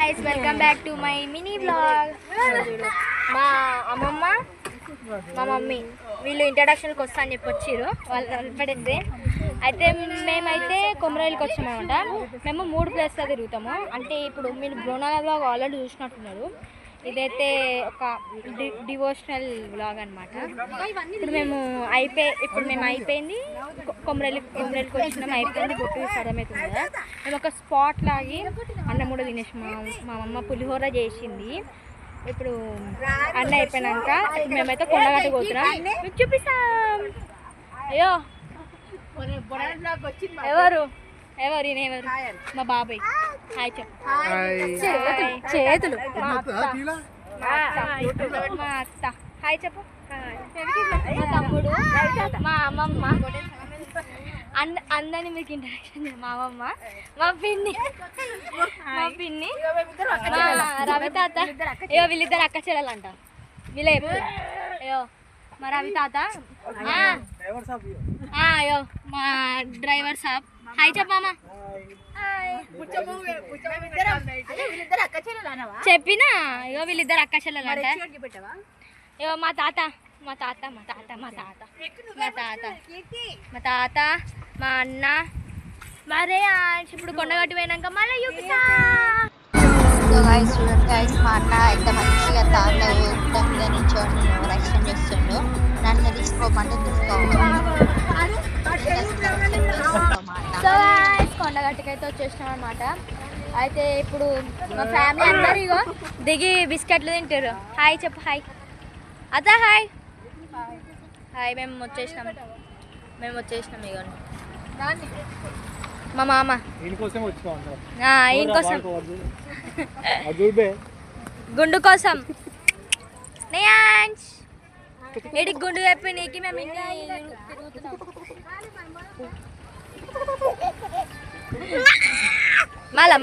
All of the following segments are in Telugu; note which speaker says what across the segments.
Speaker 1: guys, welcome back to my mini vlog. మా అమ్మమ్మ మా మమ్మీ వీళ్ళు ఇంట్రడక్షన్కి వస్తా అని చెప్పి వచ్చిర్రు వాళ్ళు పడింది. అయితే మేమైతే కొమరైలికి వచ్చామన్నమాట. మేము 3 ప్లేస్లో తిరుగుతాము. అంటే ఇప్పుడు మీరు బ్రోనాల వ్లాగ్ ఆల్రెడీ చూసినట్టున్నారు. ఇదైతే ఒక డివోషనల్ వ్లాగ్ అనమాట. ఇప్పుడు మేము అయిపోయింది కొమరైలికి వచ్చినాం, అయిపోయింది బొట్టు అర్థమవుతుంది కదా. మేము ఒక స్పాట్ లాగి అన్నం కూడా తినేసి మా అమ్మ పులిహోర చేసింది. ఇప్పుడు అన్న అయిపోయినాక మేమైతే కొండగట్టు పోతున్నాం, మీకు చూపిస్తాం. అయ్యో ఎవరు మా బాబాయ్ హాయ్ చెప్పు. చేతులు మా అత్త హాయ్ చెప్పు. మా తమ్ముడు మా అమ్మమ్మ అందరినీ మీకు ఇంట్రడక్షన్. మా అమ్మమ్మ మా పిన్ని రవి తాత. అయ్యో వీళ్ళిద్దరు అక్క చెల్లెలంట. వీళ్ళే అయ్యో మా రవి తాత. అయ్యో మా డ్రైవర్ సాబ్ హాయ్ చెప్పమ్మా. చెప్పినా ఇగో వీళ్ళిద్దరు అక్క చెల్లెలంట. ఇగో మా తాత మా అన్న మరే. ఇప్పుడు కొండగట్టు పోయినాక మళ్ళీ చూపిస్తా.
Speaker 2: గైస్ మా అన్న ఎంత మంచిగా తాత మీద నిల్చొని రక్షణ చేస్తుండు. నన్ను తీసుకోమంటే
Speaker 1: కొండగట్టుకి అయితే వచ్చేసినాం అనమాట. అయితే ఇప్పుడు మా ఫ్యామిలీ అందరు ఇగో దిగి బిస్కెట్లు తింటారు. హాయ్ చెప్పు. హాయ్ అత్త. హాయ్ మేము వచ్చేసినాం ఇగో మా మామ ఈయనకోసం గుండు కోసం ఇడికి గుండు చెప్పి నీకు మేము తిరుగుతున్నాం. మళ్ళా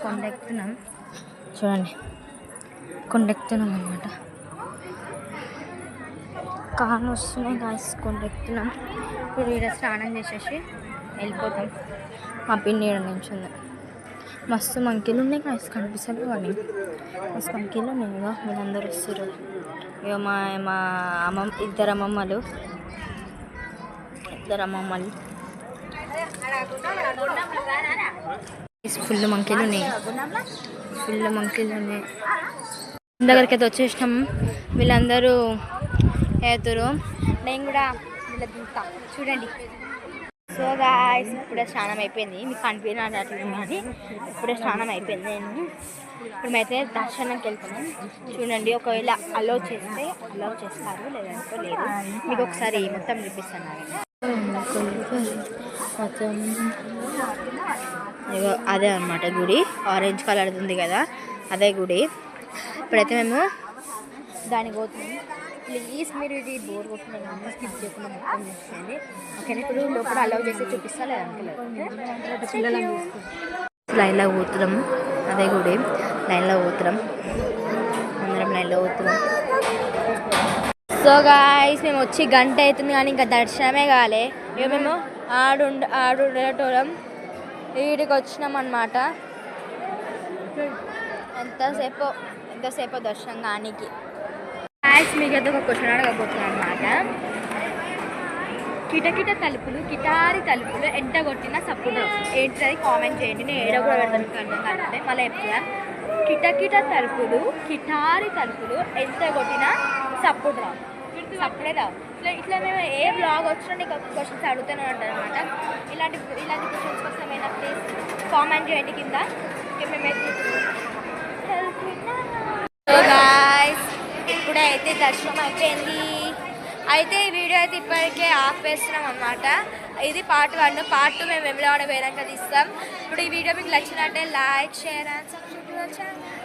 Speaker 1: కొండెక్కుతున్నాం చూడండి, కొండెక్కుతున్నాం అన్నమాట. కాళ్ళు వస్తున్నాయి గాయస్, కొండెక్కుతున్నాం. ఇప్పుడు ఈడ స్నానం చేసేసి వెళ్ళిపోతాం. మా పిన్ని ఈడ నించుంది. మస్తు మంకీలు ఉన్నాయి గాయస్, కనిపిస్తలేవు అని. మస్తు మంకీలు ఉన్నాయి. ఇక వీళ్ళందరూ వస్తారు. ఇక మా ఇద్దరు అమ్మమ్మలు ఫుల్ మంకీలు ఉన్నాయి. దగ్గరికి అయితే వచ్చేసినాం. వీళ్ళందరూ వేతురు, నేను కూడా వీళ్ళ దింతా చూడండి. సో గాయ్స్ ఇప్పుడే స్నానం అయిపోయింది. మీకు కనిపించినట్టు ఇప్పుడే స్నానం అయిపోయింది. ఇప్పుడు మేమైతే దర్శనంకి వెళ్తున్నాం. చూడండి, ఒకవేళ అలౌ చేస్తారు, లేదంటే లేదు. మీకు ఒకసారి మొత్తం చూపిస్తాను. ఇగో అదే అనమాట గుడి, ఆరెంజ్ కలర్ ఉంది కదా, అదే గుడి. ఇప్పుడైతే మేము దానికి పోతున్నాం. ప్లీజ్ మీరు ఇది బోర్ కొట్టుకున్నాను స్కిప్ చేయకుండా మొత్తం చూసుకోండి, ఓకేనా? ఇప్పుడు లోపల అలౌ చేసి చూపిస్తా, లేదంటే లైన్లో పోతున్నాం. అదే గుడి లైన్లో పోతున్నాం, అందరం లైన్లో పోతున్నాం. సో గాయ్స్ మేము వచ్చి గంట అవుతుంది కానీ ఇంకా దర్శనమే కాలే. ఇక మేము ఆడుండేటోళ్ళం వీడికి వచ్చినాం అన్నమాట. ఎంతసేపు దర్శనం కానీకి. గాయ్స్ మీకైతే ఒక క్వశ్చన్ అడగబోతున్నాను అనమాట. కిటారి తలుపులు ఎంట కొట్టిన సప్పుడు ఏంటిది కామెంట్ చేయండి. నేను ఏడో కూడా పెడతాను అర్థం కాకపోతే మళ్ళీ చెప్తున్నా. కిటారి తలుపులు ఎంత కొట్టినా సప్పుడు రావు, సప్పుడే రావు. ఇట్లా మేము ఏ బ్లాగ్ వచ్చినా నీకు క్వశ్చన్స్ అడుగుతూనే ఉంటాను అనమాట. ఇలాంటి క్వశ్చన్స్ కోసం అయినా ప్లీజ్ కామెంట్ చేయండి కింద. మేమైతే ఇప్పుడే అయితే దర్శనం అయిపోయింది. అయితే ఈ వీడియో అయితే ఇప్పటికే ఆపేస్తున్నాం అనమాట. ఇది పార్ట్ 1. పార్ట్ 2 మేము వెమ్లవాడ పోయాక తీస్తాం. ఇప్పుడు ఈ వీడియో మీకు నచ్చినట్టే లైక్, షేర్ అండ్ సబ్స్క్రైబ్.